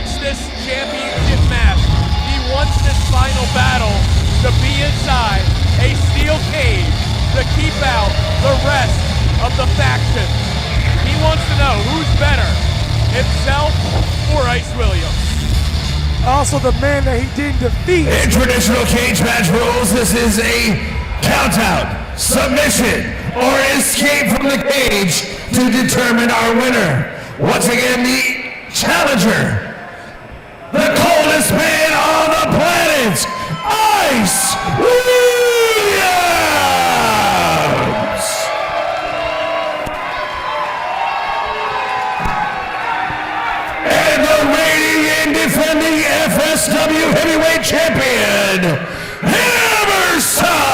wants this championship match. He wants this final battle to be inside a steel cage to keep out the rest of the faction. He wants to know who's better, himself or Ice Williams. Also the man that he didn't defeat. In traditional cage match rules, this is a countout, submission, or escape from the cage to determine our winner. Once again, the challenger, the coldest man on the planet, Ice Williams! And the reigning and defending FSW heavyweight champion, Hammerstone!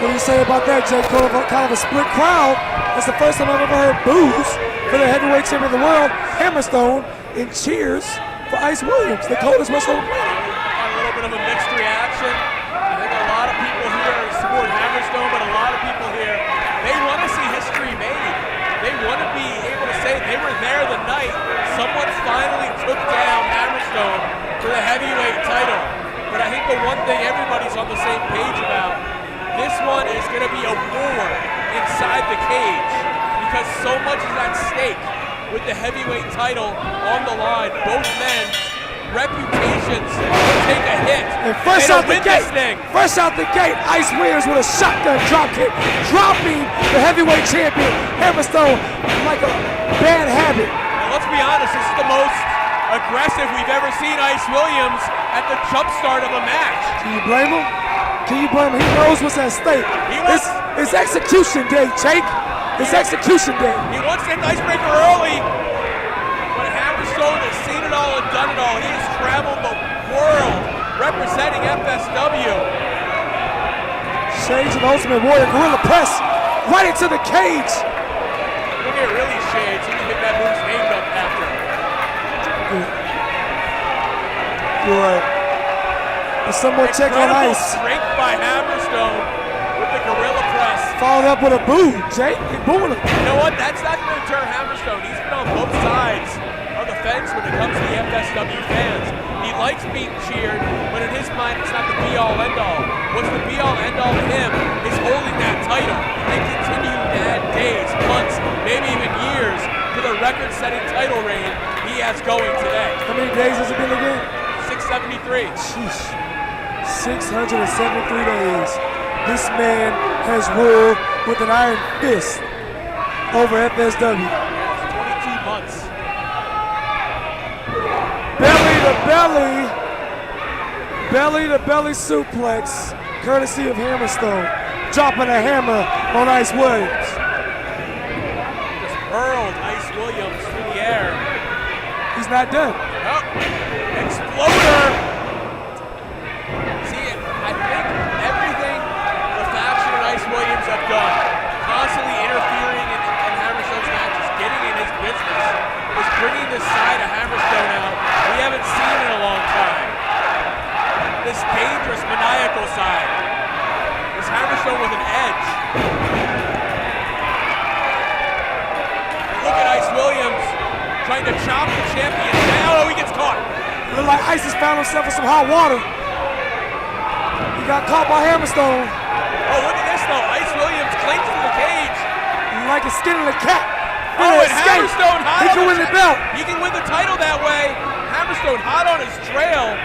What do you say about that, Jake? Kind of a split crowd. That's the first time I've ever heard boos for the heavyweight champion of the world, Hammerstone, and cheers for Ice Williams, the coldest wrestler on the planet. A little bit of a mixed reaction. I think a lot of people here support Hammerstone, but a lot of people here, they want to see history made. They want to be able to say they were there the night someone finally took down Hammerstone for the heavyweight title. But I think the one thing everybody's on the same page about, this one is going to be a war inside the cage because so much is at stake with the heavyweight title on the line. Both men's reputations will take a hit. And fresh out the gate, Ice Williams with a shotgun drop kick, dropping the heavyweight champion, Hammerstone, like a bad habit. And let's be honest, this is the most aggressive we've ever seen Ice Williams at the jump start of a match. Can you blame him? Can you blame him? He knows what's at stake. It's execution day, Jake. It's execution day. He wants to hit the icebreaker early, but Hammerstone has seen it all and done it all. He has traveled the world representing FSW. Shades of the Ultimate Warrior, gorilla press right into the cage. Look at really Shades. He can get that move's named up after. You're right. There's some more check on Ice. Strength by Hammerstone with the gorilla press. Followed up with a boo, Jake. He's booing him. You know what? That's not going to deter Hammerstone. He's been on both sides of the fence when it comes to the FSW fans. He likes being cheered, but in his mind, it's not the be-all, end-all. What's the be-all, end-all to him is holding that title and continue to add days, months, maybe even years to the record-setting title reign he has going today. How many days has it been again? 673. Sheesh. 673 days. This man has ruled with an iron fist over FSW. 22 months. Belly to belly suplex, courtesy of Hammerstone, dropping a hammer on Ice Williams. Just hurled Ice Williams through the air. He's not done. Oh, exploder. I think everything the faction and Ice Williams have done, constantly interfering in Hammerstone's matches, getting in his business, is bringing this side of Hammerstone out we haven't seen in a long time. This dangerous, maniacal side. This Hammerstone with an edge. And look at Ice Williams trying to chop the champion down. Oh, he gets caught. Look like Ice has found himself in some hot water. He got caught by Hammerstone. Oh, look at this though. Ice Williams clings to the cage. Like a skin in a cat. Oh, and Hammerstone hot. He can win the belt. He can win the title that way. Hammerstone hot on his trail.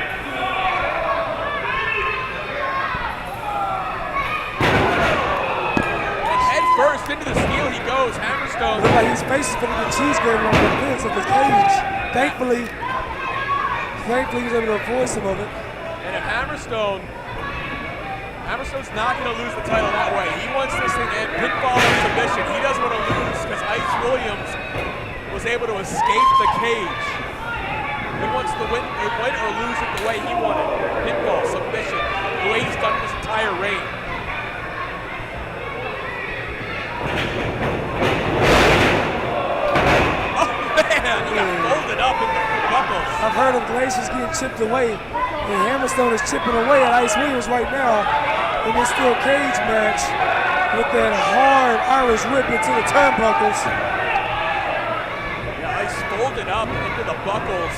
And head first into the steel he goes. Hammerstone. Look like his face is going to get cheese grated on the fence of the cage. Thankfully, he was able to avoid some of it. And if Hammerstone's not going to lose the title that way. He wants this thing in pinfall or submission. He doesn't want to lose because Ice Williams was able to escape the cage. He wants to win or lose it the way he wanted. Pinfall, submission, the way he's done his entire reign. Oh man, he got folded up in the buckles. I've heard of glaciers getting chipped away, and Hammerstone is chipping away at Ice Williams right now in this steel cage match. with that hard Irish whip into the turnbuckles. Yeah, Ice folded up into the buckles.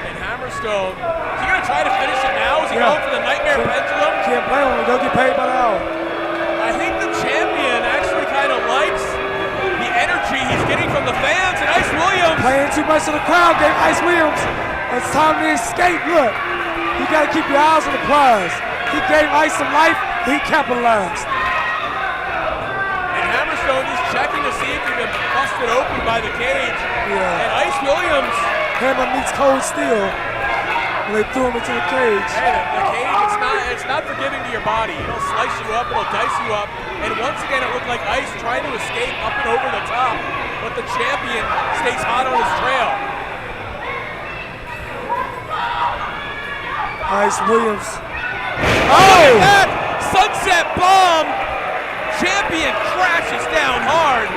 And Hammerstone, is he going to try to finish it now? Is he going for the nightmare pendulum? Can't blame him. They'll get paid by the hour. I think the champion actually kind of likes the energy he's getting from the fans. And Ice Williams playing too much of the crowd gave Ice Williams. It's time to escape. Look, you got to keep your eyes on the prize. He gave Ice some life. He capitalized. And Hammerstone is checking to see if he's been busted open by the cage. Yeah. And Ice Williams. Hammer meets cold steel when they threw him into the cage. Hey, the cage, it's not forgiving to your body. It'll slice you up, it'll dice you up. And once again, it looked like Ice trying to escape up and over the top. But the champion stays hot on his trail. Ice Williams. Oh! Look at that! Sunset bomb! Champion crashes down hard.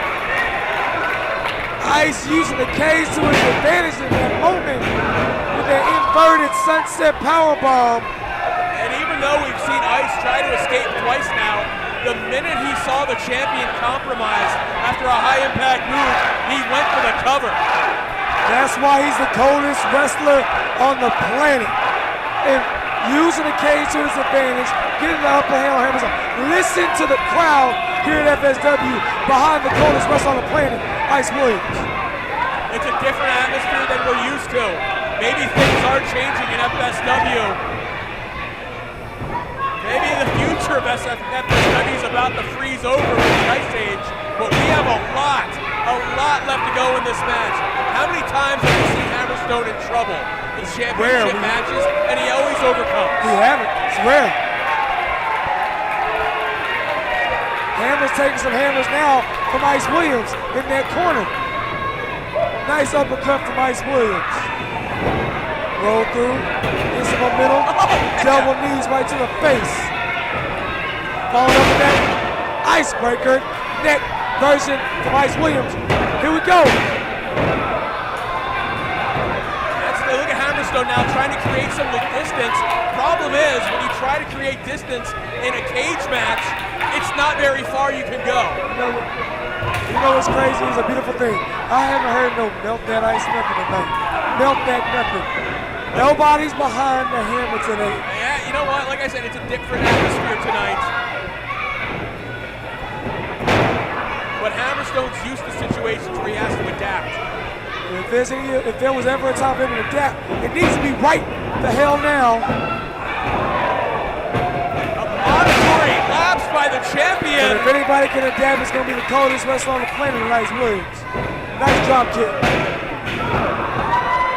Ice using the cage to his advantage in that moment with that inverted sunset power bomb. And even though we've seen Ice try to escape twice now, the minute he saw the champion compromised after a high impact move, he went for the cover. That's why he's the coldest wrestler on the planet. And using the cage to his advantage, getting the upper hand on Hammerstone. Listen to the crowd here at FSW behind the coldest wrestler on the planet, Ice Williams. It's a different atmosphere than we're used to. Maybe things are changing in FSW. Maybe the future of FSW is about to freeze over with the Ice Age, but we have a lot left to go in this match. How many times have we seen Hammerstone in trouble in championship matches, and he always overcomes? We haven't. It's rare. Hammer's taking some hammers now from Ice Williams in that corner. Nice uppercut from Ice Williams. Roll through, get some momentum, double knees right to the face. Followed up with that icebreaker neck version from Ice Williams. Here we go. Look at Hammerstone now trying to create some distance. Problem is, when you try to create distance in a cage match, it's not very far you can go. You know what's crazy? It's a beautiful thing. I haven't heard no melt that ice nothing tonight. Melt that nothing. Nobody's behind the hammer today. Yeah, you know what? Like I said, it's a different atmosphere tonight. But Hammerstone's used to situations where he has to adapt. If there was ever a time for him to adapt, it needs to be right the hell now. A monetary lapse by the champion. But if anybody can adapt, it's going to be the coldest wrestler on the planet, Ice Williams. Nice drop kick.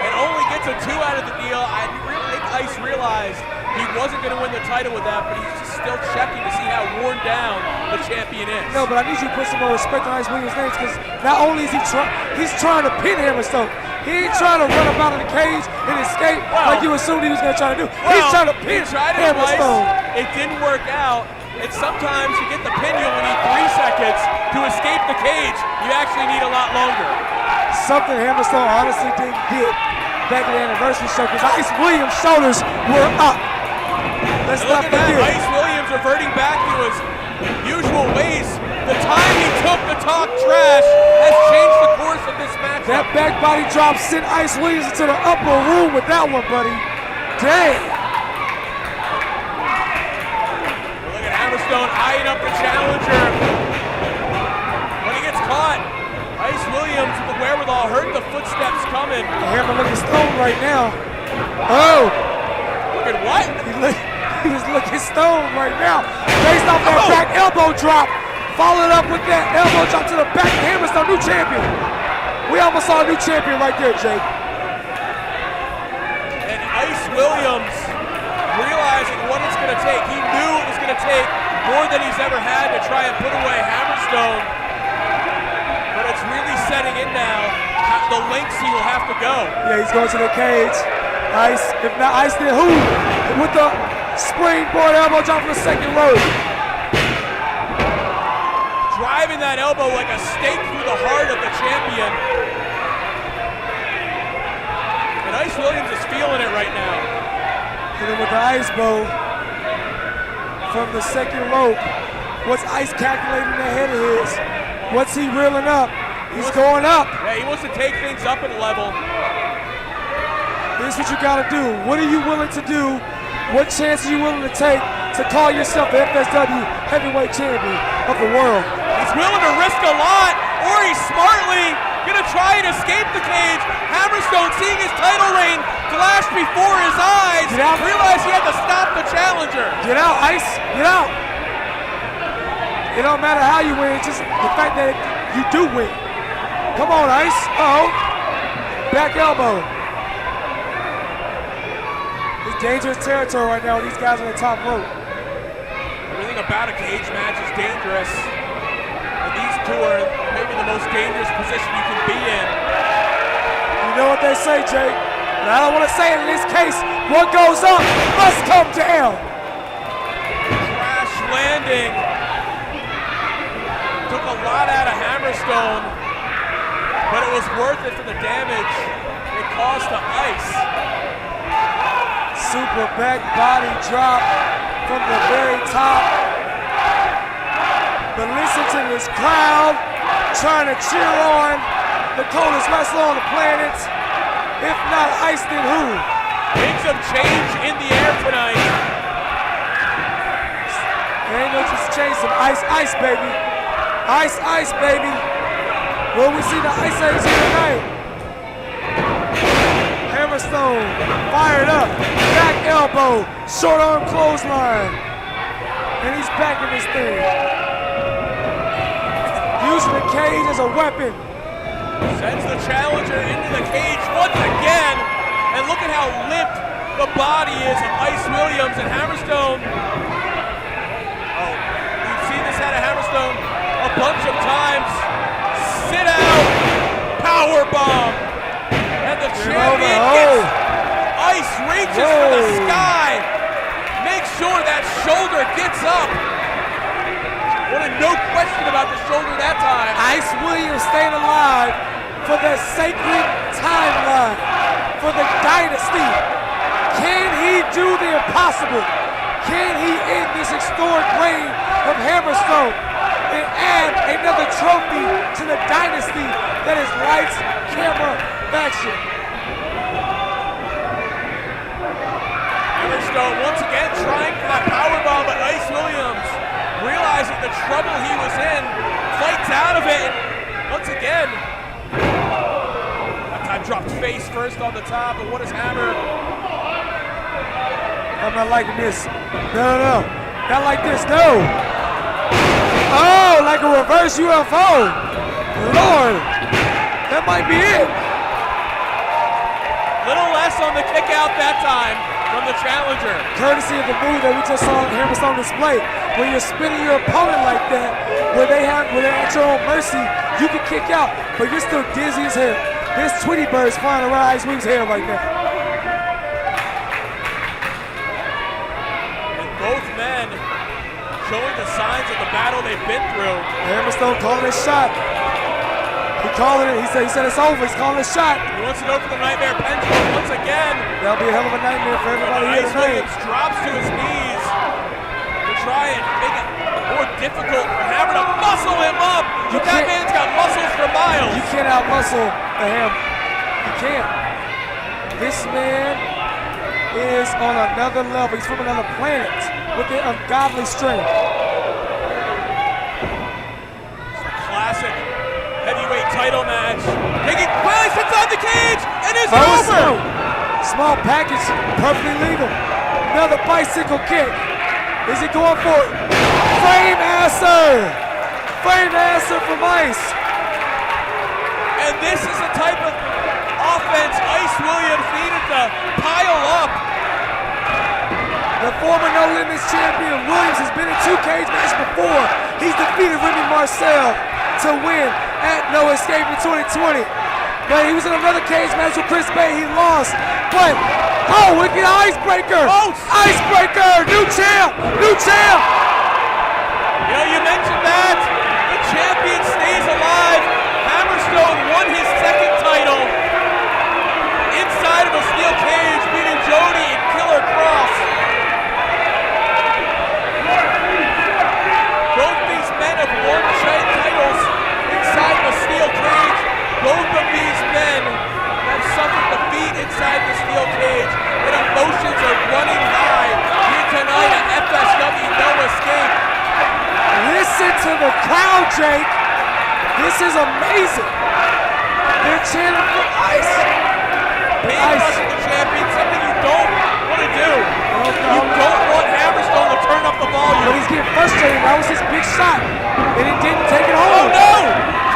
And only gets a 2 out of the deal. I really think Ice realized he wasn't going to win the title with that, but he's just still checking to see how worn down the champion is. No, but I need you to put some more respect on Ice Williams' names, because not only is he's trying to pin Hammerstone. He ain't trying to run him out of the cage and escape like you assumed he was going to try to do. He's trying to pin Hammerstone. It didn't work out. And sometimes you get the pin, you only need 3 seconds. To escape the cage, you actually need a lot longer. Something Hammerstone honestly didn't get back at the anniversary show, because Ice Williams' shoulders were up. Let's not forget. Ice Williams reverting back to his usual ways. The time he took to talk trash has changed the course of this match. That back body drop sent Ice Williams into the upper room with that one, buddy. Dang. Look at Hammerstone eyeing up the challenger. When he gets caught, Ice Williams with the wherewithal heard the footsteps coming. The hammer looking stone right now. Oh. Looking what? He was looking stone right now. Based off that back elbow drop. Followed up with that elbow drop to the back. Hammerstone, new champion. We almost saw a new champion right there, Jake. And Ice Williams realizing what it's going to take. He knew it was going to take more than he's ever had to try and put away Hammerstone. But it's really setting in now the lengths he will have to go. Yeah, he's going to the cage. Ice, if not Ice, then who? With the springboard elbow drop from the second rope. Driving that elbow like a stake through the heart of the champion. And Ice Williams is feeling it right now. And then with the ice bow from the second rope. What's Ice calculating ahead of his? What's he reeling up? He's going up. Yeah, he wants to take things up in level. Here's what you gotta do. What are you willing to do? What chance are you willing to take to call yourself the FSW heavyweight champion of the world? He's willing to risk a lot, or he's smartly gonna try and escape the cage. Hammerstone, seeing his title reign flash before his eyes, realized he had to stop the challenger. Get out, Ice. Get out. It don't matter how you win, it's just the fact that you do win. Come on, Ice. Uh-oh. Back elbow. It's dangerous territory right now with these guys on the top rope. Everything about a cage match is dangerous. And these two are maybe the most dangerous position you can be in. You know what they say, Jake. And I don't want to say it in this case. What goes up must come down. Crash landing. Took a lot out of Hammerstone, but it was worth it for the damage it caused to Ice. Super back body drop from the very top. But listen to this crowd trying to cheer on the coldest wrestler on the planet. If not Ice, then who? Things have changed in the air tonight. There ain't no just change some ice, baby. Ice, baby. Will we see the Ice Age here tonight? Hammerstone fired up. Back elbow. Short arm clothesline. And he's back in this thing. Using the cage as a weapon. Sends the challenger into the cage once again. And look at how limp the body is of Ice Williams and Hammerstone. Oh, we've seen this out of Hammerstone a bunch of times. Sit out, power bomb, and the champion gets Ice reaches for the sky. Make sure that shoulder gets up. Wanted no question about the shoulder that time. Ice Williams staying alive for the sacred timeline, for the dynasty. Can he do the impossible? Can he end this historic reign of Hammerstone and add another trophy to the dynasty that is lights, camera, action? Hammerstone once again trying for that powerbomb, but Ice Williams, realizing the trouble he was in, fights out of it. Once again, that time dropped face first on the top, but what is Hammer? I'm not liking this. No. Not like this, no. Oh, like a reverse UFO. Lord, that might be it. Little less on the kick out that time from the challenger. Courtesy of the move that we just saw Hammerstone display. When you're spinning your opponent like that, where they're at your own mercy, you can kick out, but you're still dizzy as hell. There's Tweety birds flying around Ice Williams' hair right now. Both men showing the signs of the battle they've been through. Hammerstone calling his shot. He calling it. He said it's over. He's calling his shot. He wants to go for the nightmare pendulum once again. That'll be a hell of a nightmare for everybody here Ice tonight. Williams drops to his knees to try and make it more difficult for Hammer to muscle him up. But that man's got muscles for miles. You can't out-muscle the Hammer. You can't. This man is on another level. He's from another planet with an ungodly strength. It's a classic heavyweight title match. Taking place inside the cage, and it's over. Small package, perfectly legal. Another bicycle kick. Is he going for it? Frame answer. Frame answer from Ice. And this is the type of offense Ice Williams needed to pile up. The former No Limits champion Williams has been in 2 cage matches before. He's defeated Remy Marcel to win at No Escape in 2020. But he was in another cage match with Chris Bay. He lost. But, oh, look at Icebreaker. Oh. Icebreaker, new champ, new champ. You know, you mentioned that. The champion stays alive. Hammerstone won his 2nd title inside of a steel cage, beating Jody and Killer Cross. Both the crowd, Jake. This is amazing. They're chanting for Ice. Paintbrushing the champion, something you don't want to do. You don't want Hammerstone to turn up the volume. But he's getting frustrated. That was his big shot, and he didn't take it Oh home. no!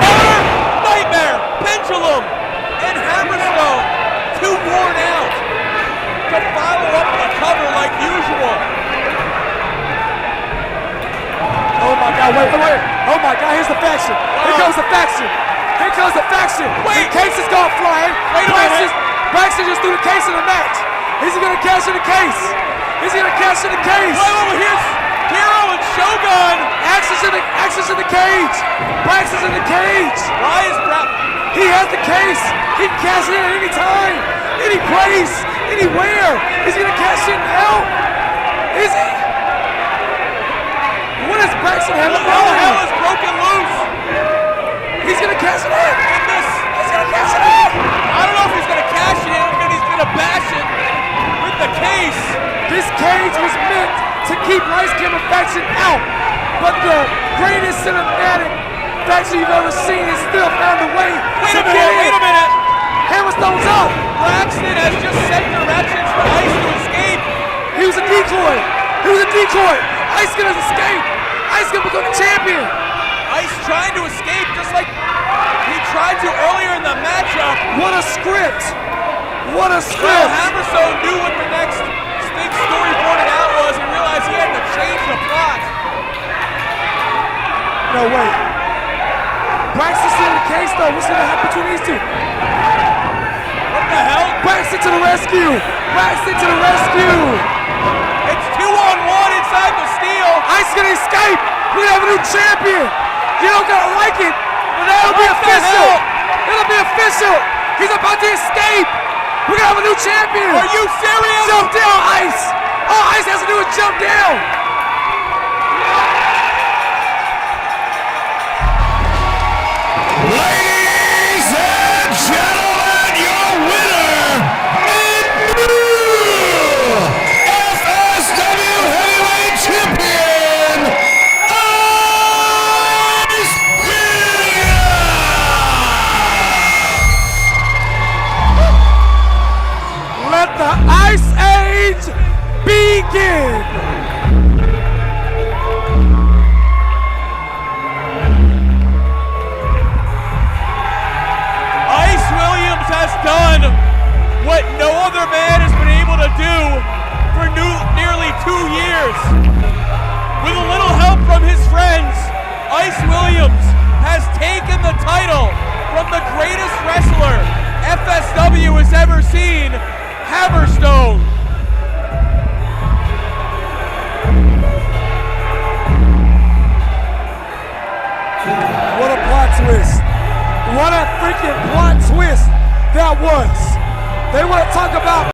Cover! Nightmare! Pendulum! And Hammerstone, too worn out to follow up the cover like usual. Oh my God, wait. Oh my God, here's the faction. Here comes the faction. Here comes the faction. Wait. The case is gone flying. Wait a minute. Braxton just threw the case in the match. Is he gonna cash in the case? Is he gonna cash in the case? Wait, here's Hero and Shogun. Axis in the cage. Braxton's in the cage. Why is He has the case. He can cash in at any time, any place, anywhere. Is he gonna cash in now? Is he? What is Braxton having? What the hell is broken loose? He's gonna cash it in. He's gonna cash it in. I don't know if he's gonna cash it in or if he's gonna bash it with the case. This cage was meant to keep Rice Camera faction out, but the greatest cinematic faction you've ever seen has still found a way Wait to a get minute, in. wait a minute. Hammerstone's up. Braxton has just set directions for Ice to escape. He was a decoy. Ice gonna escape. Ice gonna become the champion. Ice trying to escape just like he tried to earlier in the matchup. What a script. What a Well, script. Hammerstone knew what the next big storyboarded out was and realized he had to change the plot. No, wait. Braxton's still in the case, though. What's gonna happen between these two? What the hell? Braxton to the rescue. Braxton to the rescue. It's 2-on-1 inside the steel. Ice is gonna escape. We have a new champion. You don't gotta like it, but that'll be What the official. hell? It'll be official. He's about to escape. We're gonna have a new champion. Are you serious? Jump down, Ice. All Ice has to do is jump down. Ladies and gentlemen, your winner and new FSW Heavyweight Champion, Ice Williams! Let the Ice Age begin. Ice Williams has done what no other man has been able to do for nearly 2 years. With a little help from his friends, Ice Williams has taken the title from the greatest wrestler FSW has ever seen, Hammerstone. What a plot twist. What a freaking plot twist that was. They want to talk about